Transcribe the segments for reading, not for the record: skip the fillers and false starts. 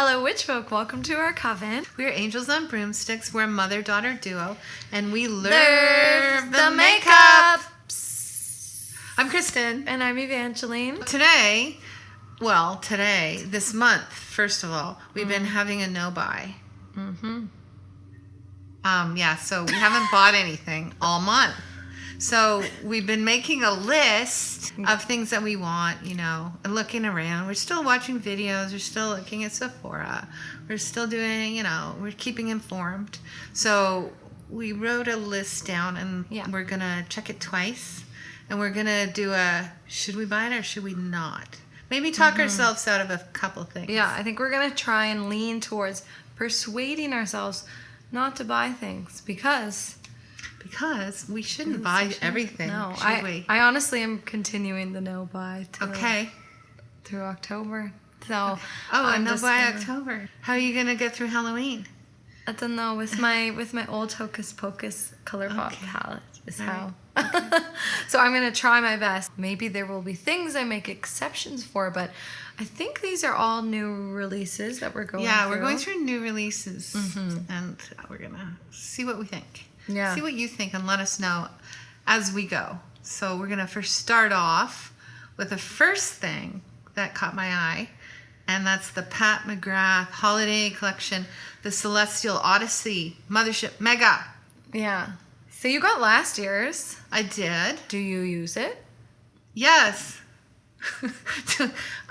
Hello, witch folk. Welcome to our coven. We're Angels on Broomsticks. We're a mother-daughter duo, and we Learn the makeup. I'm Kristen. And I'm Evangeline. Today, this month, first of all, we've been having a no-buy. Mm-hmm. So we haven't bought anything all month. So we've been making a list of things that we want, and looking around. We're still watching videos. We're still looking at Sephora. We're still doing, we're keeping informed. So we wrote a list down, and we're going to check it twice. And we're going to do should we buy it or should we not? Maybe talk ourselves out of a couple things. Yeah, I think we're going to try and lean towards persuading ourselves not to buy things because we shouldn't buy everything. No, should we? I honestly am continuing the no buy through October. So no buy October. How are you gonna get through Halloween? I don't know. With my old Hocus Pocus Color Pop palette is how. Okay. So I'm gonna try my best. Maybe there will be things I make exceptions for, but I think these are all new releases that we're going through. Yeah, we're going through new releases, and we're gonna see what we think. Yeah. See what you think and let us know as we go. So we're going to first start off with the first thing that caught my eye, and that's the Pat McGrath Holiday Collection, the Celestial Odyssey Mothership Mega. Yeah. So you got last year's. I did. Do you use it? Yes.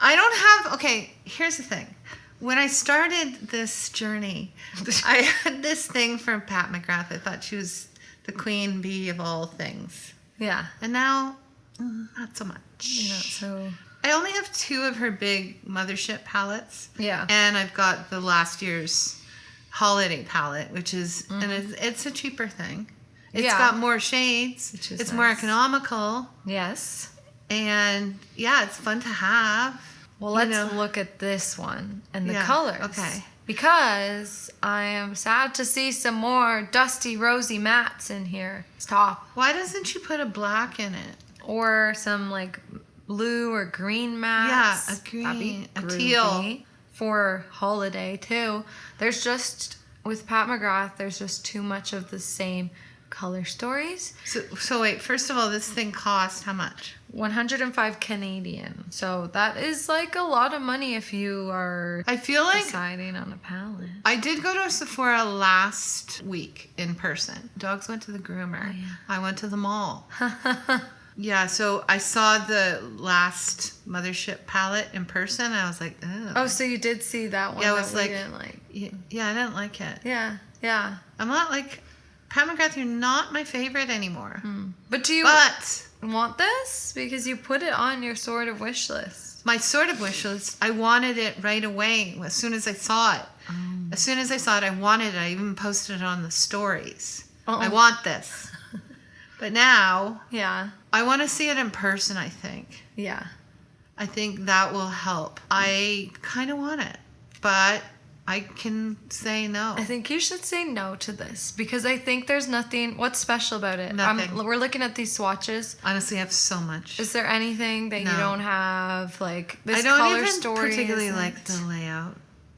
I don't have... Okay, here's the thing. When I started this journey, I had this thing from Pat McGrath. I thought she was the queen bee of all things. Yeah. And now, not so much. Yeah, so... I only have 2 of her big mothership palettes. Yeah. And I've got the last year's holiday palette, which is... And it's a cheaper thing. It's got more shades. It's more economical. Yes. And, it's fun to have. Well, let's look at this one and the colors. Okay. Because I am sad to see some more dusty, rosy mattes in here. Stop. Why doesn't you put a black in it? Or some like blue or green mattes. Yeah, a green, a teal. For holiday too. There's just, with Pat McGrath, there's just too much of the same color stories. So wait, first of all, this thing cost how much? 105 Canadian. So that is like a lot of money if you are deciding on a palette. I did go to a Sephora last week in person. Dogs went to the groomer. Oh, yeah. I went to the mall. Yeah, so I saw the last Mothership palette in person. And I was like, oh. Oh, so you did see that one? Yeah, I was like, didn't like. Yeah, I didn't like it. Yeah. I'm not like, Pat McGrath, you're not my favorite anymore. But do you want this? Because you put it on your sort of wish list. My sort of wish list, I wanted it right away as soon as I saw it. As soon as I saw it, I wanted it. I even posted it on the stories. I want this. But now, I want to see it in person, I think. Yeah. I think that will help. I kind of want it, but I can say no. I think you should say no to this because I think there's nothing. What's special about it? Nothing. We're looking at these swatches. Honestly, I have so much. Is there anything that you don't have? Like this I don't color even story particularly like the layout.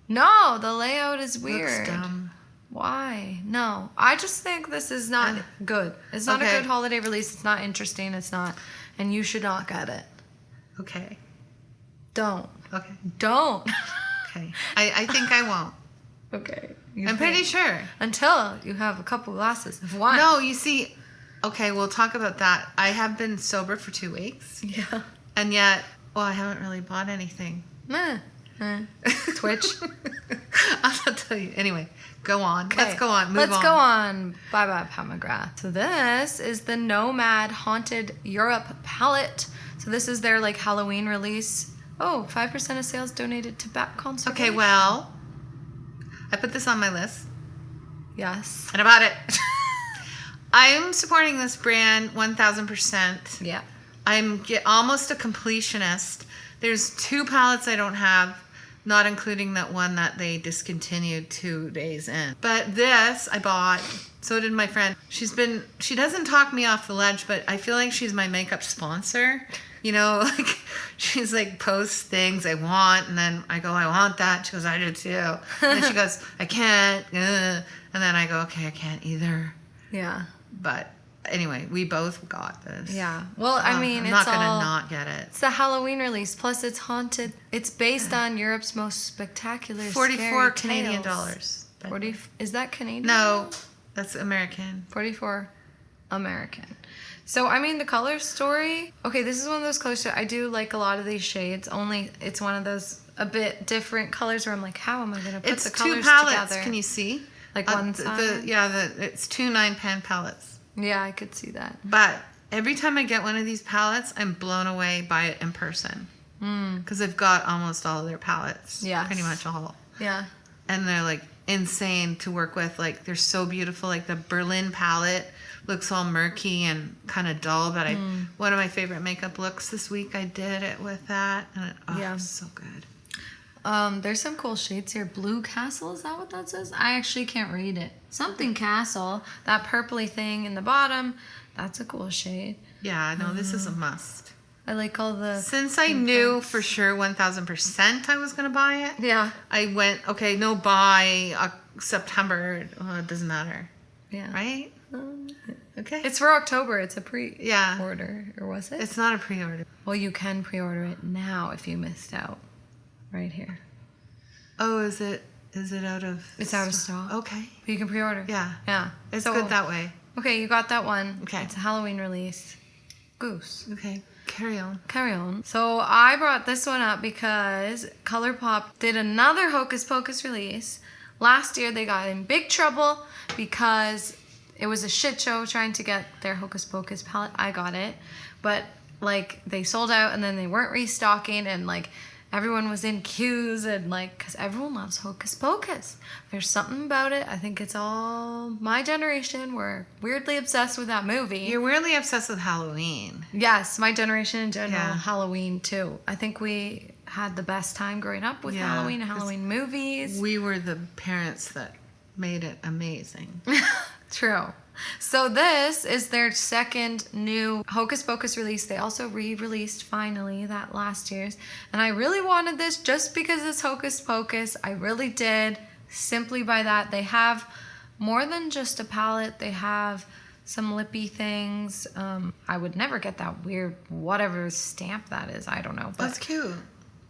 No, the layout is weird. Looks dumb. Why? No, I just think this is not good. It's not a good holiday release. It's not interesting. It's not, and you should not get it. Okay. Don't. Okay. Don't. Okay. I think I won't. Okay. I'm pretty sure. Until you have a couple glasses of wine. No, you see, okay, we'll talk about that. I have been sober for 2 weeks. Yeah. And yet, I haven't really bought anything. Twitch. I'll tell you. Anyway, go on. Okay. Let's go on. Let's go on. Bye-bye, Pat McGrath. So this is the Nomad Haunted Europe Palette. So this is their like Halloween release. 5% of sales donated to bat conservation. Okay, well, I put this on my list. Yes. And I bought it. I'm supporting this brand 1,000%. Yeah. I'm almost a completionist. There's 2 palettes I don't have, not including that one that they discontinued 2 days in. But this I bought. So did my friend. She doesn't talk me off the ledge, but I feel like she's my makeup sponsor. You know, like she's like posts things I want, and then I go, I want that. She goes, I do too. And then she goes, I can't. And then I go, okay, I can't either. Yeah. But anyway, we both got this. Yeah. Well, I mean, I'm it's not gonna all, not get it. It's the Halloween release. Plus, it's haunted. It's based on Europe's most spectacular 44 scary Canadian tales. dollars. 40. Is that Canadian? No, that's American. 44 American. So, I mean, the color story. Okay, this is one of those colors. I do like a lot of these shades. Only it's one of those a bit different colors where I'm like, how am I going to put It's the two colors palettes. together? Can you see? Like one side? It's 2 9-pan palettes. Yeah, I could see that. But every time I get one of these palettes, I'm blown away by it in person. Because I've got almost all of their palettes. Yes. Pretty much all. Yeah. And they're like insane to work with. Like they're so beautiful. Like the Berlin palette looks all murky and kind of dull. But one of my favorite makeup looks this week, I did it with that. And it was so good. There's some cool shades here. Blue Castle, is that what that says? I actually can't read it. Something Castle. That purpley thing in the bottom. That's a cool shade. Yeah, no, this is a must. I like all the... Since I knew for sure 1000% I was going to buy it, Yeah. I went, okay, no buy September. Oh, it doesn't matter. Yeah. Right? Okay. It's for October. It's a pre-order. Yeah. Or was it? It's not a pre-order. Well, you can pre-order it now if you missed out. Right here. Oh, is it out of... It's out of stock. Okay. But you can pre-order. Yeah. Yeah. It's So- good that way. Okay, you got that one. Okay. It's a Halloween release. Goose. Okay. Carry on. Carry on. So I brought this one up because ColourPop did another Hocus Pocus release. Last year they got in big trouble because it was a shit show trying to get their Hocus Pocus palette. I got it. But like they sold out and then they weren't restocking and like everyone was in queues and like, because everyone loves Hocus Pocus. There's something about it. I think it's all my generation. We're weirdly obsessed with that movie. You're weirdly obsessed with Halloween. Yes, my generation in general. Yeah. Halloween too. I think we had the best time growing up with Halloween and Halloween movies. We were the parents that made it amazing. True. So this is their second new Hocus Pocus release. They also re-released finally that last year's. And I really wanted this just because it's Hocus Pocus. I really did. Simply by that. They have more than just a palette. They have some lippy things. I would never get that weird whatever stamp that is. I don't know. But That's cute.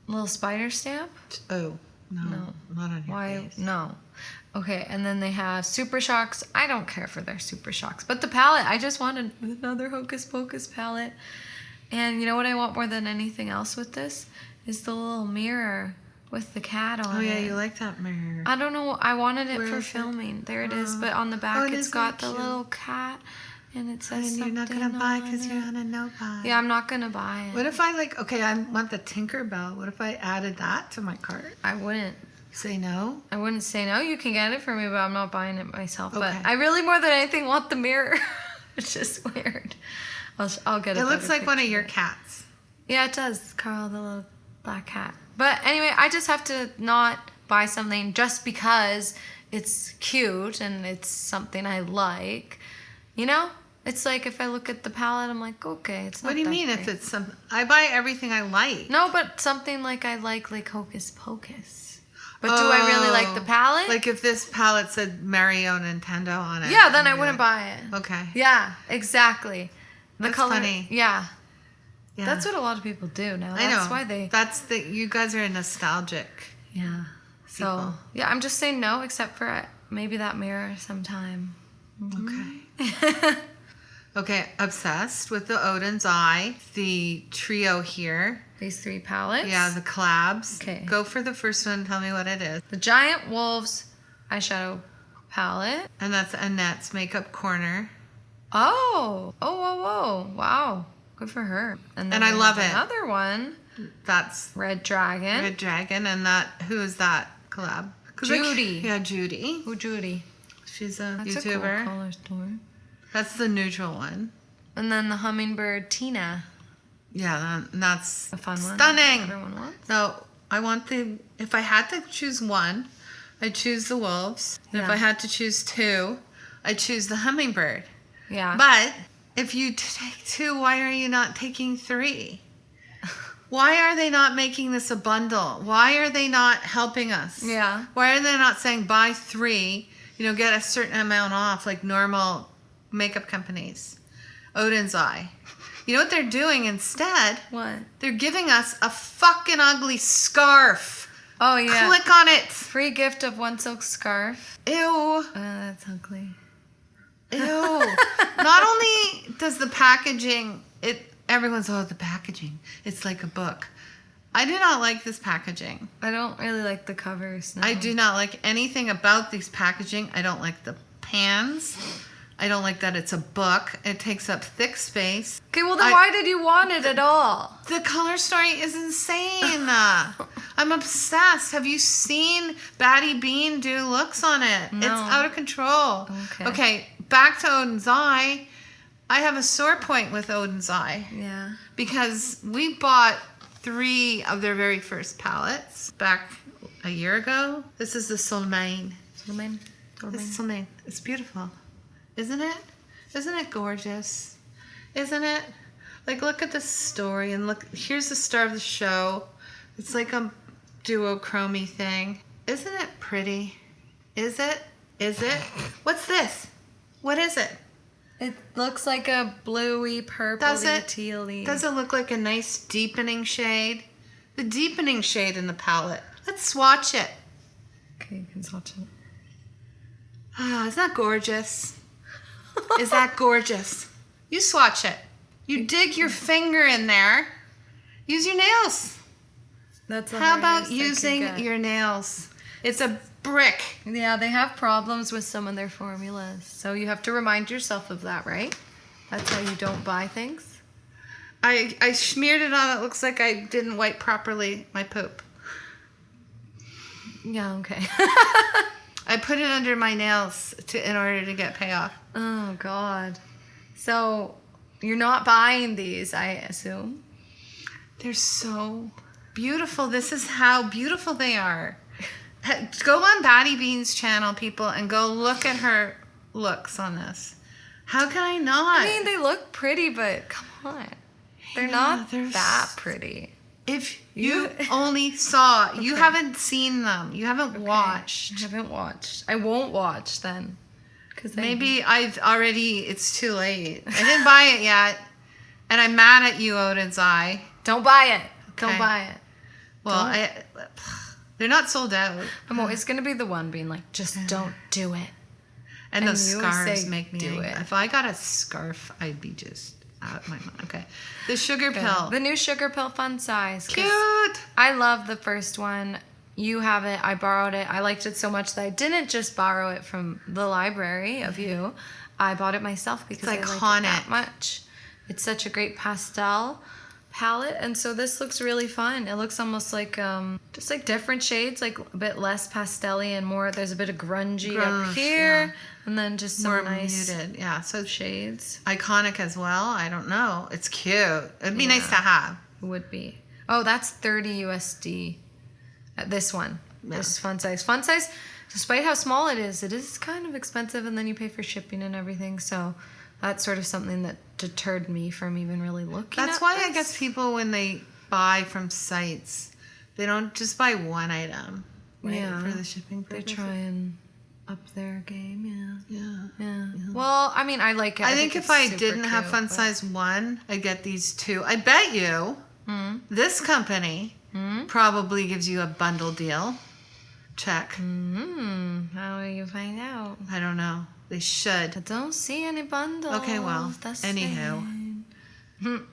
little spider stamp? Oh, no. Not on your Why? face. No. Okay, and then they have Super Shocks. I don't care for their Super Shocks. But the palette, I just wanted another Hocus Pocus palette. And you know what I want more than anything else with this? Is the little mirror with the cat on it. Oh, yeah, you like that mirror. I don't know. I wanted it Where for is it? filming. There it is. But on the back, it it's is got the really cute. little cat. And it says And something you're not going to buy on because it. you're on a no buy. Yeah, I'm not going to buy it. What if I I want the Tinkerbell. What if I added that to my cart? I wouldn't. Say no? I wouldn't say no. You can get it for me, but I'm not buying it myself. But Okay. I really, more than anything, want the mirror. It's just weird. I'll get it. It looks like one of your cats. Yeah, it does. Carl, the little black cat. But anyway, I just have to not buy something just because it's cute and it's something I like. You know? It's like if I look at the palette, I'm like, okay, it's not What do you that mean great. if it's some... I buy everything I like. No, but something like I like Hocus Pocus. But do I really like the palette? Like if this palette said Mario Nintendo on it. Yeah, then I I'd be wouldn't like, buy it. Okay. Yeah, exactly. The That's color. funny. Yeah. Yeah. That's what a lot of people do now. I know. That's why they. You guys are nostalgic. Yeah. So people. yeah, I'm just saying no, except for maybe that mirror sometime. Okay. Okay, obsessed with the Odin's Eye, the trio here. These three palettes. Yeah, the collabs. Okay. Go for the first one. Tell me what it is. The Giant Wolves eyeshadow palette. And that's Annette's Makeup Corner. Oh. Oh. Wow. Good for her. And And I we love have it. Another one. That's Red Dragon. Red Dragon. And who is that collab? 'Cause Judy. Yeah, Judy. Oh, Judy. She's a That's YouTuber. a cool color story. That's the neutral one. And then the Hummingbird Tina. Yeah, that's A fun one. stunning. Everyone wants. So I want if I had to choose one, I'd choose the wolves. And if Yeah. I had to choose two, I'd choose the hummingbird. Yeah. But if you take two, why are you not taking three? Why are they not making this a bundle? Why are they not helping us? Yeah. Why are they not saying buy 3, get a certain amount off like normal makeup companies? Odin's Eye. You know what they're doing instead? What? They're giving us a fucking ugly scarf. Oh, yeah. Click on it. Free gift of 1 silk scarf. Ew. Oh, that's ugly. Ew. Not only does the packaging, everyone's, the packaging. It's like a book. I do not like this packaging. I don't really like the covers. No. I do not like anything about these packaging. I don't like the pans. I don't like that it's a book. It takes up thick space. Okay, well then why did you want it at all? The color story is insane. I'm obsessed. Have you seen Batty Bean do looks on it? No. It's out of control. Okay, back to Odin's Eye. I have a sore point with Odin's Eye. Yeah. Because we bought 3 of their very first palettes back a year ago. This is the Solmain. Solmain. This is Solmain. It's beautiful. Isn't it? Isn't it gorgeous? Isn't it? Like, look at this story and look. Here's the star of the show. It's like a duochrome thing. Isn't it pretty? Is it? Is it? What's this? What is it? It looks like a bluey, purpley, tealy. Does it look like a nice deepening shade? The deepening shade in the palette. Let's swatch it. Okay, you can swatch it. Ah, isn't that gorgeous? Is that gorgeous? You swatch it. You dig your finger in there. Use your nails. That's How about using your nails? It's a brick. Yeah, they have problems with some of their formulas. So you have to remind yourself of that, right? That's how you don't buy things. I smeared it on. It looks like I didn't wipe properly my poop. Yeah, okay. I put it under my nails in order to get payoff. Oh, God. So you're not buying these, I assume? They're so beautiful. This is how beautiful they are. Go on Batty Bean's channel, people, and go look at her looks on this. How can I not? I mean, they look pretty, but come on. They're not that pretty. If you only saw, you haven't seen them. You haven't watched. I haven't watched. I won't watch then. Maybe it's too late. I didn't buy it yet. And I'm mad at you, Odin's Eye. Don't buy it. Okay. Don't buy it. Well, they're not sold out. I'm always going to be the one being like, just don't do it. And those you scarves say, make me do angry. it. If I got a scarf, I'd be just out of my mind. Okay. The sugar pill. The new sugar pill fun size. Cute. I love the first one. You have it. I borrowed it. I liked it so much that I didn't just borrow it from the library of you. I bought it myself because I liked it that much. It's such a great pastel palette, and so this looks really fun. It looks almost like just like different shades, like a bit less pastel-y and more. There's a bit of grungy up here, and then just some more nice muted. Yeah, so shades. Iconic as well. I don't know. It's cute. It'd be nice to have. It would be. Oh, that's 30 USD. This one. Yeah. This fun size. Fun size, despite how small it is kind of expensive, and then you pay for shipping and everything. So that's sort of something that deterred me from even really looking. That's why I guess people, when they buy from sites, they don't just buy one item, right? For the shipping purposes. They try and up their game. Yeah. Well, I mean, I like it. I think if I didn't have fun size 1, I'd get these 2. I bet you this company probably gives you a bundle deal. Check. How will you find out? I don't know. They should. I don't see any bundles. Okay, well, That's anywho.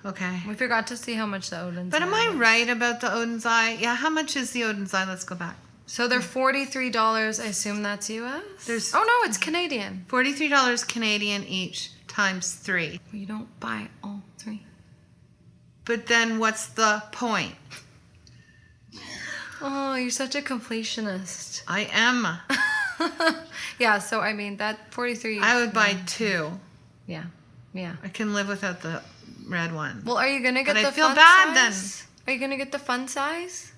Okay. We forgot to see how much the Odin's But Eye am I was. right about the Odin's Eye? Yeah, how much is the Odin's Eye? Let's go back. So they're $43. I assume that's US? Oh, no, it's Canadian. $43 Canadian each times 3. You don't buy all 3. But then what's the point? Oh, you're such a completionist. I am. Yeah, so I mean, that 43. I would buy 2. Yeah. I can live without the red one. Well, are you going to get But the I feel fun bad size? Are you going to get the fun size?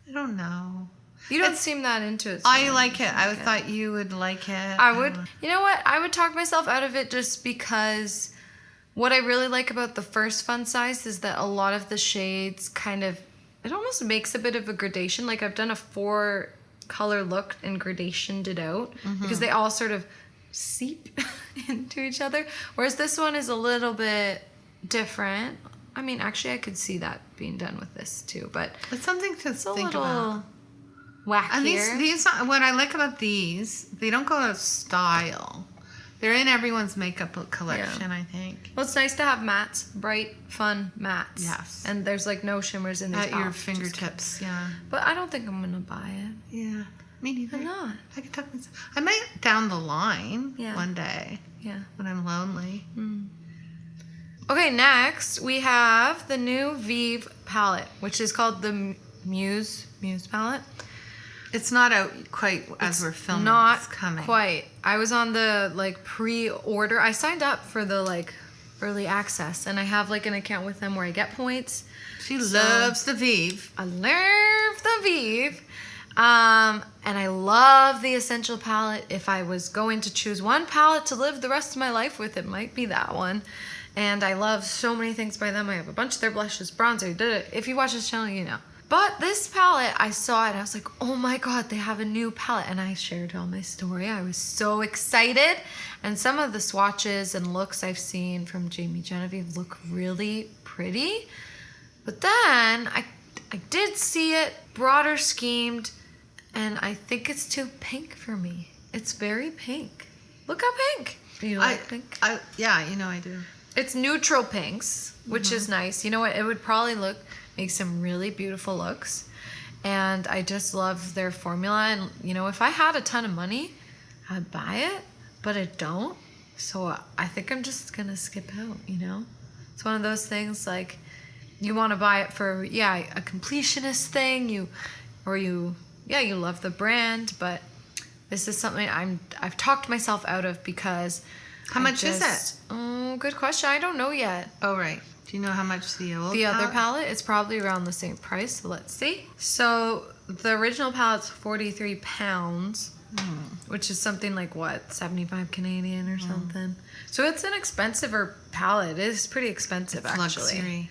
I don't know. You don't seem that into it. So I like it. I thought you would like it. I would. You know what? I would talk myself out of it just because what I really like about the first fun size is that a lot of the shades kind of it almost makes a bit of a gradation. Like I've done a 4 color look and gradationed it out because they all sort of seep into each other. Whereas this one is a little bit different. I mean, actually I could see that being done with this too, but It's something to it's a think little about. wackier. And these, what I like about these, they don't go out of style. They're in everyone's makeup collection, I think. Well, it's nice to have mattes, bright, fun mattes. Yes. And there's like no shimmers in these At your palettes, which is good. fingertips, yeah. But I don't think I'm gonna buy it. Yeah. Me neither. I'm not. I could talk myself. I might down the line Yeah. one day Yeah. when I'm lonely. Okay, next we have the new Vieve palette, which is called the Muse Palette. It's not out quite as we're filming. Not It's coming. quite. I was on the like pre-order. I signed up for the like early access, and I have like an account with them where I get points. She loves the Vieve. I love the Vieve. And I love the Essential palette. If I was going to choose one palette to live the rest of my life with, it might be that one. And I love so many things by them. I have a bunch of their blushes, bronzer. If you watch this channel, you know. But this palette, I saw it and I was like, oh my God, they have a new palette. And I shared all my story. I was so excited. And some of the swatches and looks I've seen from Jamie Genevieve look really pretty. But then I did see it broader schemed, and I think it's too pink for me. It's very pink. Look how pink. Do you like pink? Yeah, you know I do. It's neutral pinks, which is nice. You know what? It would probably make some really beautiful looks. And I just love their formula. And, you know, if I had a ton of money, I'd buy it, but I don't. So I think I'm just going to skip out, you know? It's one of those things like you want to buy it for, a completionist thing. You love the brand, but this is something I've talked myself out of because... How much is it? Oh, good question. I don't know yet. Oh, right. Do you know how much the old Other palette? It's probably around the same price, so let's see. So the original palette's £43, which is something like what, 75 Canadian or something. So it's an expensiver palette. It is pretty expensive, It's actually. luxury.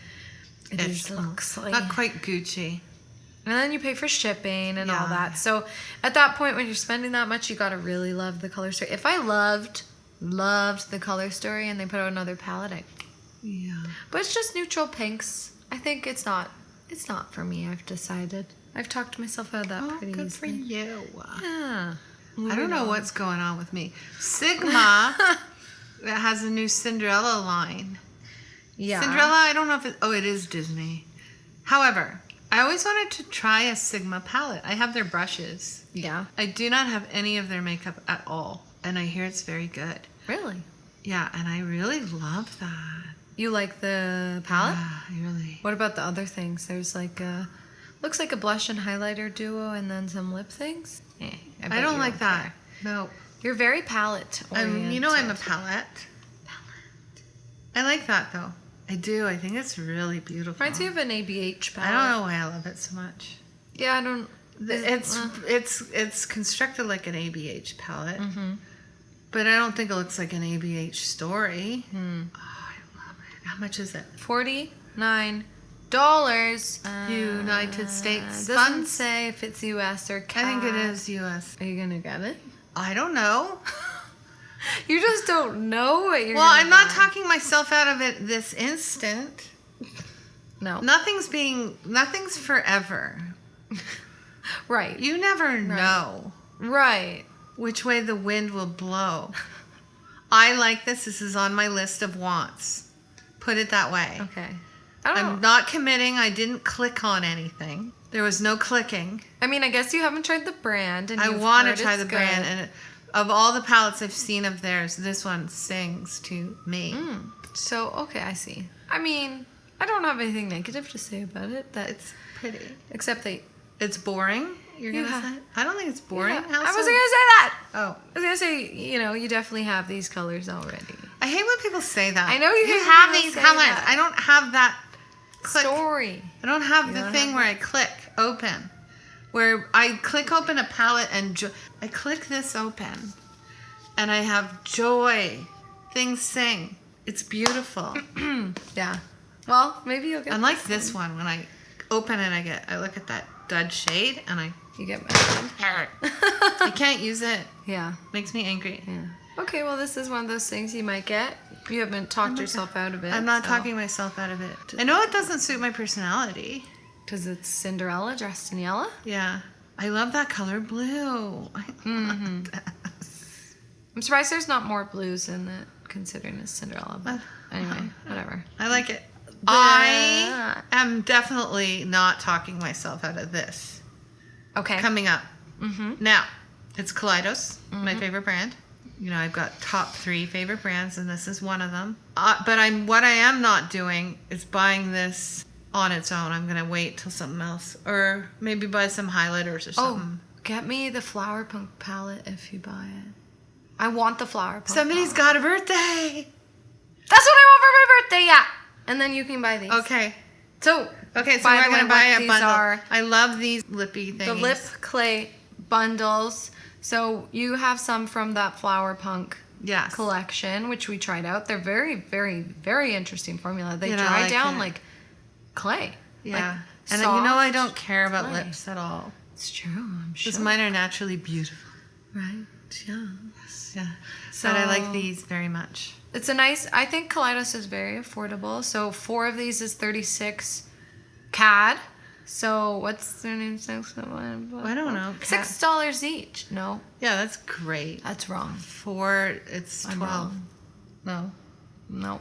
It is luxury. Not quite Gucci. And then you pay for shipping and all Yeah. that. So at that point, when you're spending that much, you gotta really love the color story. If I loved the color story and they put out another palette, Yeah. but it's just neutral pinks. I think it's not for me. I've decided. I've talked myself out of that pretty good for easily. you. Yeah. I don't know what's going on with me. Sigma has a new Cinderella line. Yeah. Cinderella, I don't know if it is Disney. However, I always wanted to try a Sigma palette. I have their brushes. Yeah. I do not have any of their makeup at all. And I hear it's very good. Really? Yeah, and I really love that. You like the palette? Yeah, I really. What about the other things? There's like looks like a blush and highlighter duo and then some lip things. I don't like that. No. You're very palette oriented. You know I'm a palette. I like that though. I do. I think it's really beautiful. Reminds me of an ABH palette. I don't know why I love it so much. Yeah, I don't. It's constructed like an ABH palette, but I don't think it looks like an ABH story. Oh, I love it. How much is it? $49. United States Doesn't funds? say if it's US or CAD. I think it is U.S. Are you gonna get it? I don't know. You just don't know what you're. Well, gonna I'm not buy. talking myself out of it this instant. No. Nothing's forever. Right. You never know Right. which way the wind will blow. I like this. This is on my list of wants. Put it that way. Okay. I don't know. I'm not committing. I didn't click on anything. There was no clicking. I mean, I guess you haven't tried the brand, and I you've want heard to try it's the brand, good. and of all the palettes I've seen of theirs, this one sings to me. So okay, I see. I mean, I don't have anything negative to say about it. It's pretty. Except that It's boring. You're You gonna have- say? I don't think it's boring. Yeah, How I so? wasn't gonna say that. Oh, I was gonna say, you definitely have these colors already. I hate when people say that. I know you hate have when people these say colors. that. I don't have that click. Story. I don't have You the don't thing have where I click open, where I click open a palette and I click this open, and I have joy. Things sing. It's beautiful. Yeah. Well, maybe you'll get. Unlike this one, when I open it, I look at that dud shade and You get mad. I can't use it. Yeah. Makes me angry. Yeah. Okay, well, this is one of those things you might get. You haven't talked yourself out of it. I'm not talking myself out of it. I know it doesn't suit my personality. Because it's Cinderella dressed in yellow? Yeah. I love that color blue. Mm-hmm. I'm surprised there's not more blues in it, considering it's Cinderella. But anyway, whatever. I like it. I am definitely not talking myself out of this. Okay. Coming up. Mm-hmm. Now, it's Kaleidos, my favorite brand. You know, I've got top 3 favorite brands, and this is one of them. But what I am not doing is buying this on its own. I'm going to wait till something else. Or maybe buy some highlighters or something. Oh, get me the Flower Punk palette if you buy it. I want the Flower Punk Somebody's palette. got a birthday. That's what I want for my birthday, yeah. And then you can buy these. Okay. So We're going to buy a bundle. I love these lippy things. The lip clay bundles. So you have some from that Flower Punk collection, which we tried out. They're very, very, very interesting formula. They dry down like clay. Yeah. Like and you know I don't care about lips at all. It's true, I'm sure. Because mine are naturally beautiful. Right, yeah. Yeah. So, but I like these very much. It's a nice, I think Kaleidos is very affordable. So 4 of these is 36 CAD. So what's their name? I don't know. $6 each. No. Yeah, that's great. That's wrong. 4, it's 12. Wrong. No. No.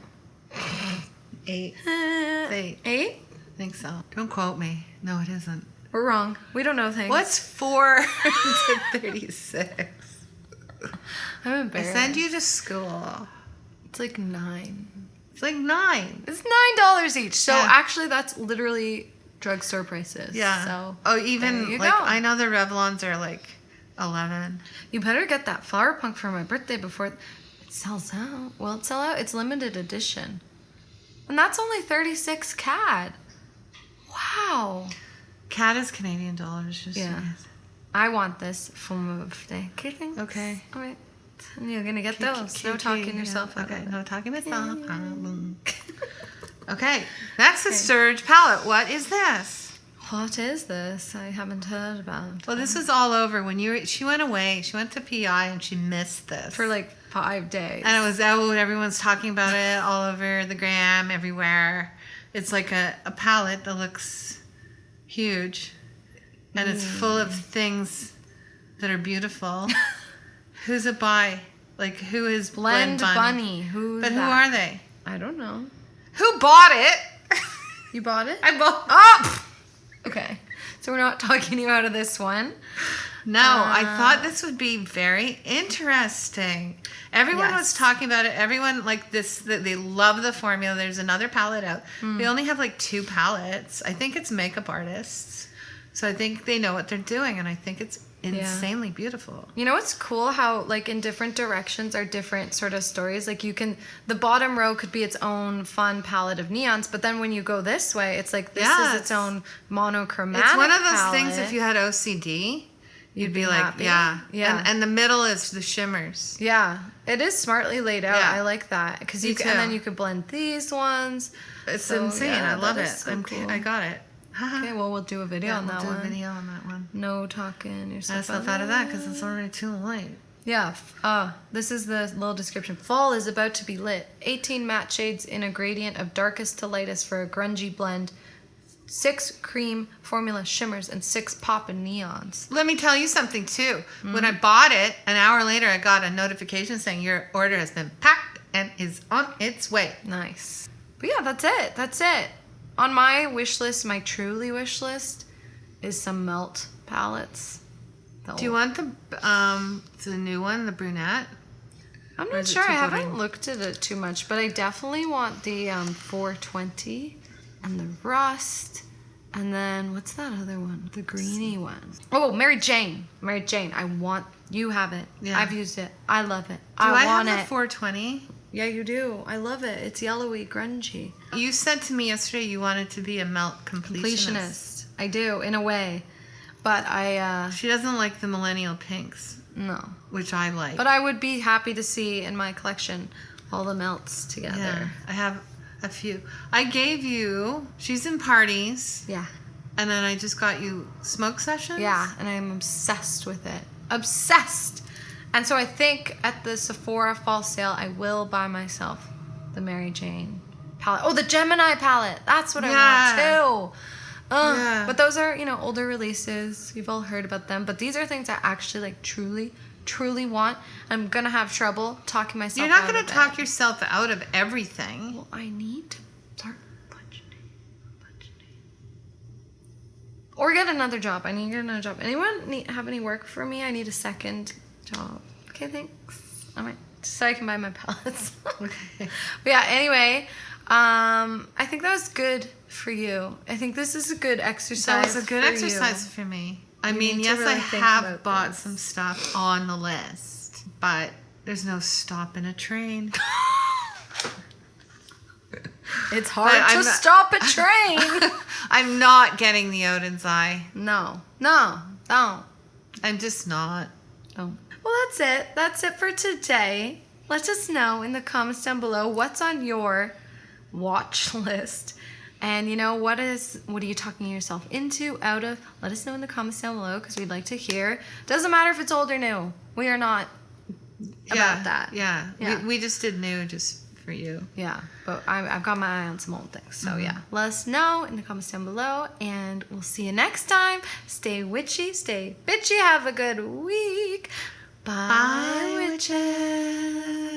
8. 8. 8? I think so. Don't quote me. No, it isn't. We're wrong. We don't know things. What's 4 to 36? I'm embarrassed. I send you to school. It's like 9. It's like 9. It's $9 each. So actually, that's literally drugstore prices. Yeah. So even like go. I know the Revlons are like 11. You better get that Flower Punk for my birthday before it sells out. Will it sell out? It's limited edition, and that's only 36 CAD. Wow. CAD is Canadian dollars. Just I want this for my birthday. Okay. All right. And you're gonna get those. No talking yourself out. Okay. No talking myself. Okay. Next is Surge palette. What is this? What is this? I haven't heard about. Well, this was all over when she went away. She went to PI and she missed this for like 5 days. And it was out. Everyone's talking about it all over the gram, everywhere. It's like a palette that looks huge, and it's full of things that are beautiful. Who's it by? Like, who is Blend Bunny? Who's But who are they? I don't know. Who bought it? You bought it? I bought. Oh! Okay. So we're not talking you out of this one. No, I thought this would be very interesting. Everyone was talking about it. Everyone like this. They love the formula. There's another palette out. They only have like 2 palettes. I think it's makeup artists. So I think they know what they're doing, and I think it's insanely beautiful. You know what's cool? How like in different directions are different sort of stories. Like the bottom row could be its own fun palette of neons, but then when you go this way, it's like this is its own monochromatic. It's one of those palette. things. If you had OCD, you'd be like, happy. yeah. And the middle is the shimmers. Yeah, it is smartly laid out. Yeah. I like that because and then you could blend these ones. It's insane. I love it. So cool. I got it. Okay, well, we'll do a video on that one. We'll do a video on that one. No talking yourself out of that because it's already too late. Yeah. This is the little description. Fall is about to be lit. 18 matte shades in a gradient of darkest to lightest for a grungy blend. 6 cream formula shimmers and 6 pop and neons. Let me tell you something too. When I bought it, an hour later, I got a notification saying your order has been packed and is on its way. Nice. But yeah, that's it. On my wish list, my truly wish list, is some melt palettes. Do you want the new one, the brunette? I'm not sure. I haven't looked at it too much, but I definitely want the 420 and the rust, and then what's that other one? The greeny one. Oh, Mary Jane. You have it. Yeah. I've used it. I love it. Do I want have the 420? Yeah, you do. I love it. It's yellowy, grungy. You said to me yesterday you wanted to be a melt completionist. I do, in a way. But she doesn't like the millennial pinks. No. Which I like. But I would be happy to see in my collection all the melts together. Yeah, I have a few. I gave you... She's in parties. Yeah. And then I just got you Smoke Sessions? Yeah, and I'm obsessed with it. Obsessed! And so I think at the Sephora fall sale, I will buy myself the Mary Jane palette. Oh, the Gemini palette! That's what I want, too! Yeah. But those are, older releases. You've all heard about them. But these are things I actually, like, truly want. I'm going to have trouble talking myself You're not out going of to it. talk yourself out of everything. Well, I need to start budgeting. Or get another job. I need to get another job. Anyone have any work for me? I need a second job. Okay, thanks. All right. So I can buy my palettes. Okay. But yeah, anyway, I think that was good for you. I think this is a good exercise. That was a good for exercise you. for me. You mean, need to yes, really I think have about bought this. some stuff on the list, but there's no stopping a train. It's hard But to I'm not- stop a train. I'm not getting the Odin's Eye. No, don't. I'm just not. Well, that's it. That's it for today. Let us know in the comments down below what's on your watch list. And what are you talking yourself into, out of? Let us know in the comments down below because we'd like to hear. Doesn't matter if it's old or new. We are not about that. Yeah. Yeah. We just did new just for you. Yeah, but I've got my eye on some old things. So yeah, let us know in the comments down below, and we'll see you next time. Stay witchy, stay bitchy. Have a good week. Bye, Bye, witches.